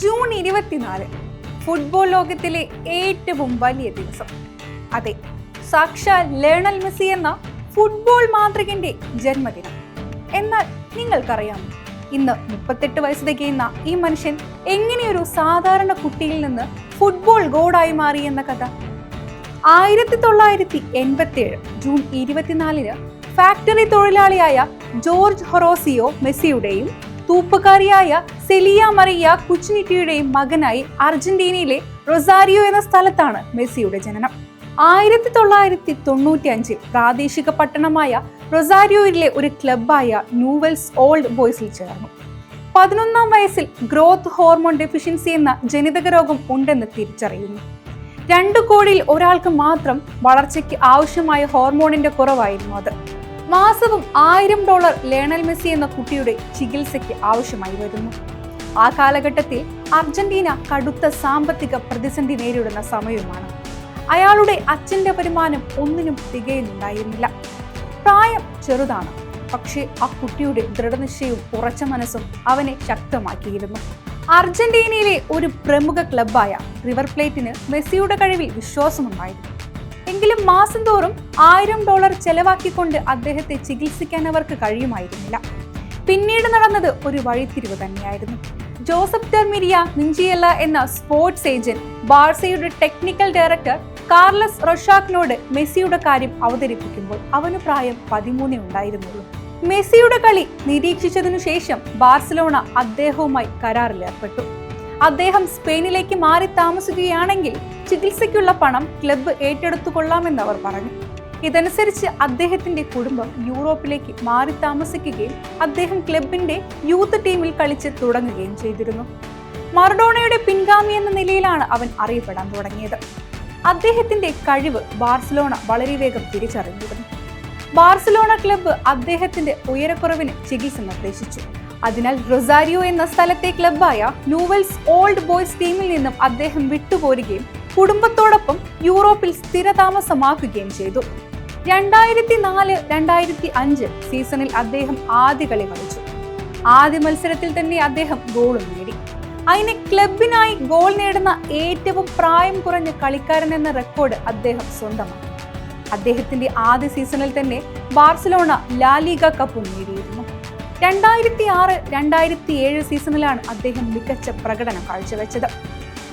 June 24 football ലോകത്തിലെ ഏറ്റവും വലിയ ദിവസം. അതെ, സാക്ഷാൽ ലയണൽ മെസ്സി എന്ന ഫുട്ബോൾ മാന്ത്രികന്റെ ജന്മദിനം. എന്നാൽ നിങ്ങൾക്കറിയാമോ, ഇന്ന് 38 വയസ്സ് തികയുന്ന ഈ മനുഷ്യൻ എങ്ങനെയൊരു സാധാരണ കുട്ടിയിൽ നിന്ന് ഫുട്ബോൾ ഗോഡായി മാറി എന്ന കഥ? 1987 ജൂൺ 24 ഫാക്ടറി തൊഴിലാളിയായ ജോർജ് ഹൊറോസിയോ മെസ്സിയുടെയും തൂപ്പുകാരിയായ സെലിയ മറിയ കുച്ചിനിറ്റിയുടെയും മകനായി അർജന്റീനയിലെ റൊസാരിയോ എന്ന സ്ഥലത്താണ് മെസ്സിയുടെ ജനനം. 1995 പ്രാദേശിക പട്ടണമായ റൊസാരിയോയിലെ ഒരു ക്ലബായ ന്യൂവെൽസ് ഓൾഡ് ബോയ്സിൽ ചേർന്നു. 11-ാം വയസ്സിൽ ഗ്രോത്ത് ഹോർമോൺ ഡെഫിഷ്യൻസി എന്ന ജനിതക രോഗം ഉണ്ടെന്ന് തിരിച്ചറിയുന്നു. 2 കോടിയിൽ ഒരാൾക്ക് മാത്രം വളർച്ചയ്ക്ക് ആവശ്യമായ ഹോർമോണിന്റെ കുറവായിരുന്നു അത്. മാസവും $1000 ലയണൽ മെസ്സി എന്ന കുട്ടിയുടെ ചികിത്സയ്ക്ക് ആവശ്യമായി വരുന്നു. ആ കാലഘട്ടത്തിൽ അർജന്റീന കടുത്ത സാമ്പത്തിക പ്രതിസന്ധി നേരിടുന്ന സമയവുമാണ്. അയാളുടെ അച്ഛന്റെ വരുമാനം ഒന്നിനും തികയുന്നുണ്ടായിരുന്നില്ല. പ്രായം ചെറുതാണ്, പക്ഷേ ആ കുട്ടിയുടെ ദൃഢനിശ്ചയവും ഉറച്ച മനസ്സും അവനെ ശക്തമാക്കിയിരുന്നു. അർജന്റീനയിലെ ഒരു പ്രമുഖ ക്ലബായ റിവർ പ്ലേറ്റിന് മെസ്സിയുടെ കഴിവിൽ വിശ്വാസമുണ്ടായിരുന്നു. എങ്കിലും മാസം തോറും $1000 ചെലവാക്കിക്കൊണ്ട് അദ്ദേഹത്തെ ചികിത്സിക്കാൻ അവർക്ക് കഴിയുമായിരുന്നില്ല. പിന്നീട് നടന്നത് ഒരു വഴിത്തിരിവ് തന്നെയായിരുന്നു. ജോസഫ് ഡെർമിരിയ മിഞ്ചിയെല്ല എന്ന സ്പോർട്സ് ഏജന്റ് ബാർസയുടെ ടെക്നിക്കൽ ഡയറക്ടർ കാർലസ് റൊഷാക്കിനോട് മെസ്സിയുടെ കാര്യം അവതരിപ്പിക്കുമ്പോൾ അവന് പ്രായം 13 ഉണ്ടായിരുന്നുള്ളൂ. മെസ്സിയുടെ കളി നിരീക്ഷിച്ചതിനു ശേഷം ബാർസലോണ അദ്ദേഹവുമായി കരാറിലേർപ്പെട്ടു. അദ്ദേഹം സ്പെയിനിലേക്ക് മാറി താമസിക്കുകയാണെങ്കിൽ ചികിത്സയ്ക്കുള്ള പണം ക്ലബ്ബ് ഏറ്റെടുത്തുകൊള്ളാമെന്ന് അവർ പറഞ്ഞു. ഇതനുസരിച്ച് അദ്ദേഹത്തിന്റെ കുടുംബം യൂറോപ്പിലേക്ക് മാറി താമസിക്കുകയും അദ്ദേഹം ക്ലബിന്റെ യൂത്ത് ടീമിൽ കളിച്ച് തുടങ്ങുകയും ചെയ്തിരുന്നു. മറഡോണയുടെ പിൻഗാമി എന്ന നിലയിലാണ് അവൻ അറിയപ്പെടാൻ തുടങ്ങിയത്. അദ്ദേഹത്തിന്റെ കഴിവ് ബാർസലോണ വളരെ വേഗം തിരിച്ചറിഞ്ഞിരുന്നു. ബാർസലോണ ക്ലബ്ബ് അദ്ദേഹത്തിന്റെ ഉയരക്കുറവിന് ചികിത്സ നിർദ്ദേശിച്ചു. അതിനാൽ റൊസാരിയോ എന്ന സ്ഥലത്തെ ക്ലബ്ബായ ന്യൂവെൽസ് ഓൾഡ് ബോയ്സ് ടീമിൽ നിന്നും അദ്ദേഹം വിട്ടുപോരുകയും കുടുംബത്തോടൊപ്പം യൂറോപ്പിൽ സ്ഥിരതാമസമാക്കുകയും ചെയ്തു. 2004-2005 സീസണിൽ അദ്ദേഹം ആദ്യ കളി കളിച്ചു. ആദ്യ മത്സരത്തിൽ തന്നെ അദ്ദേഹം ഗോളും നേടി. അതിന് ക്ലബിനായി ഗോൾ നേടുന്ന ഏറ്റവും പ്രായം കുറഞ്ഞ കളിക്കാരൻ എന്ന റെക്കോർഡ് അദ്ദേഹം സ്വന്തമാക്കി. അദ്ദേഹത്തിന്റെ ആദ്യ സീസണിൽ തന്നെ ബാർസലോണ ലാ ലീഗ കപ്പും നേടിയിരുന്നു. 2006-2007 സീസണിലാണ് അദ്ദേഹം മികച്ച പ്രകടനം കാഴ്ചവെച്ചത്.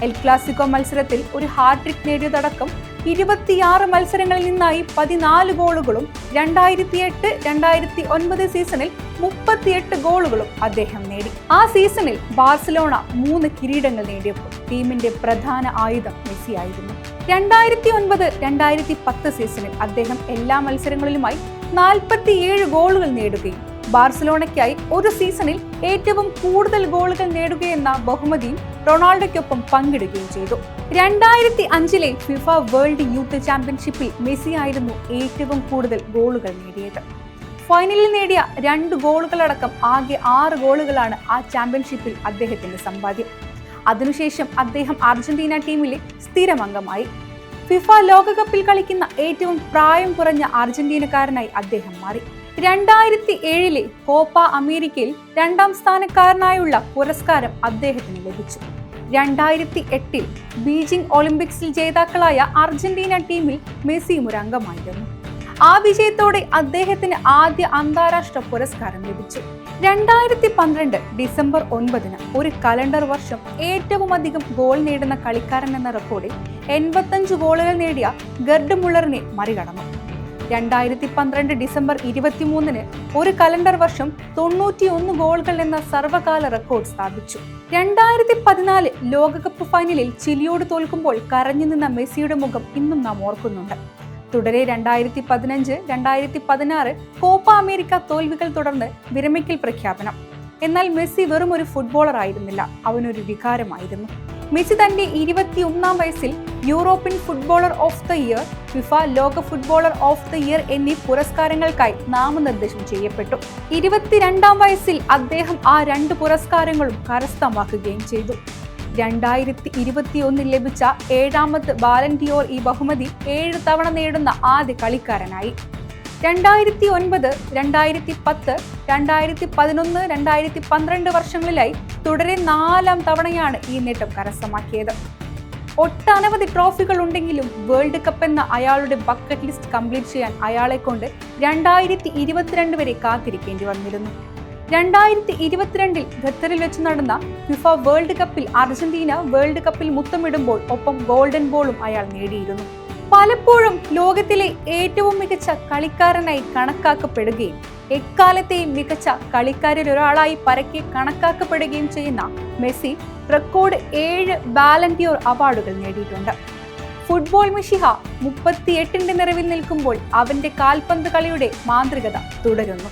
എൽ ക്ലാസിക്കോ മത്സരത്തിൽ ഒരു ഹാട്രിക് നേടിയതടക്കം 26 മത്സരങ്ങളിൽ നിന്നായി 14 ഗോളുകളും 2008-2009 സീസണിൽ 38 ഗോളുകളും അദ്ദേഹം നേടി. ആ സീസണിൽ ബാർസലോണ 3 കിരീടങ്ങൾ നേടിയപ്പോൾ ടീമിന്റെ പ്രധാന ആയുധം മെസ്സി ആയിരുന്നു. 2009-2010 സീസണിൽ അദ്ദേഹം എല്ലാ മത്സരങ്ങളിലുമായി 47 ഗോളുകൾ നേടുകയും ബാർസലോണയ്ക്കായി ഒരു സീസണിൽ ഏറ്റവും കൂടുതൽ ഗോളുകൾ നേടുകയെന്ന ബഹുമതിയും റൊണാൾഡോയ്ക്കൊപ്പം പങ്കിടുകയും ചെയ്തു. 2005 ഫിഫ വേൾഡ് യൂത്ത് ചാമ്പ്യൻഷിപ്പിൽ മെസ്സി ആയിരുന്നു ഏറ്റവും കൂടുതൽ ഗോളുകൾ നേടിയത്. ഫൈനലിൽ നേടിയ 2 ഗോളുകളടക്കം ആകെ 6 ഗോളുകളാണ് ആ ചാമ്പ്യൻഷിപ്പിൽ അദ്ദേഹത്തിന്റെ സമ്പാദ്യം. അതിനുശേഷം അദ്ദേഹം അർജന്റീന ടീമിലെ സ്ഥിരം അംഗമായി. ഫിഫ ലോകകപ്പിൽ കളിക്കുന്ന ഏറ്റവും പ്രായം കുറഞ്ഞ അർജന്റീനക്കാരനായി അദ്ദേഹം മാറി. 2007 കോപ്പ അമേരിക്കയിൽ 2ാം സ്ഥാനക്കാരനായുള്ള പുരസ്കാരം അദ്ദേഹത്തിന് ലഭിച്ചു. 2008 ബീജിംഗ് ഒളിമ്പിക്സിൽ ജേതാക്കളായ അർജന്റീന ടീമിൽ മെസ്സിയും ഒരു അംഗമായിരുന്നു. ആ വിജയത്തോടെ അദ്ദേഹത്തിന് ആദ്യ അന്താരാഷ്ട്ര പുരസ്കാരം ലഭിച്ചു. 2012 ഡിസംബർ 9 ഒരു കലണ്ടർ വർഷം ഏറ്റവും അധികം ഗോൾ നേടുന്ന കളിക്കാരൻ എന്ന റെക്കോർഡിൽ 85 ഗോളുകൾ നേടിയ ഗർഡ് മുള്ളറിനെ മറികടന്നു. 2012 ഡിസംബർ 23 ഒരു കലണ്ടർ വർഷം 91 ഗോളുകൾ എന്ന സർവകാല റെക്കോർഡ് സ്ഥാപിച്ചു. 2014 ലോകകപ്പ് ഫൈനലിൽ ചിലിയോട് തോൽക്കുമ്പോൾ കരഞ്ഞു നിന്ന മെസ്സിയുടെ മുഖം ഇന്നും നാം ഓർക്കുന്നുണ്ട്. തുടരെ 2015-2016 കോപ്പ അമേരിക്ക തോൽവികൾ തുടർന്ന് വിരമിക്കൽ പ്രഖ്യാപനം. എന്നാൽ മെസ്സി വെറും ഒരു ഫുട്ബോളർ ആയിരുന്നില്ല, അവനൊരു വികാരമായിരുന്നു. മെസ്സി തന്റെ 21-ാം വയസ്സിൽ European footballer of the year, FIFA ലോക ഫുട്ബോളർ ഓഫ് ദ ഇയർ എന്നീ പുരസ്കാരങ്ങൾക്കായി നാമനിർദ്ദേശം ചെയ്യപ്പെട്ടു. 22-ാം വയസ്സിൽ അദ്ദേഹം ആ 2 പുരസ്കാരങ്ങളും കരസ്ഥമാക്കുകയും ചെയ്തു. 2021 ലഭിച്ച 7ാമത് ബാലൻ ഡിയോർ ഈ ബഹുമതി 7 തവണ നേടുന്ന ആദ്യ കളിക്കാരനായി. 2009, 2010, 2011, 2012 വർഷങ്ങളിലായി തുടരെ 4-ാം തവണയാണ് ഈ നേട്ടം കരസ്ഥമാക്കിയത്. ഒട്ടനവധി ട്രോഫികൾ ഉണ്ടെങ്കിലും വേൾഡ് കപ്പ് എന്ന അയാളുടെ ബക്കറ്റ് ലിസ്റ്റ് കംപ്ലീറ്റ് ചെയ്യാൻ അയാളെ കൊണ്ട് 2022 വരെ കാത്തിരിക്കേണ്ടി വന്നിരുന്നു. 2022 ഖത്തറിൽ വെച്ച് നടന്ന ഫിഫ വേൾഡ് കപ്പിൽ അർജന്റീന വേൾഡ് കപ്പിൽ മുത്തമിടുമ്പോൾ ഒപ്പം ഗോൾഡൻ ബോളും അയാൾ നേടിയിരുന്നു. പലപ്പോഴും ലോകത്തിലെ ഏറ്റവും മികച്ച കളിക്കാരനായി കണക്കാക്കപ്പെടുകയും എക്കാലത്തെയും മികച്ച കളിക്കാരിൽ ഒരാളായി പരക്കെ കണക്കാക്കപ്പെടുകയും ചെയ്യുന്ന മെസ്സി റെക്കോർഡ് 7 ബാലൻ ഡിയോർ അവാർഡുകൾ നേടിയിട്ടുണ്ട്. ഫുട്ബോൾ മിശിഹ 38ന്റെ നിറവിൽ നിൽക്കുമ്പോൾ അവന്റെ കാൽപന്ത് കളിയുടെ മാന്ത്രികത തുടരുന്നു.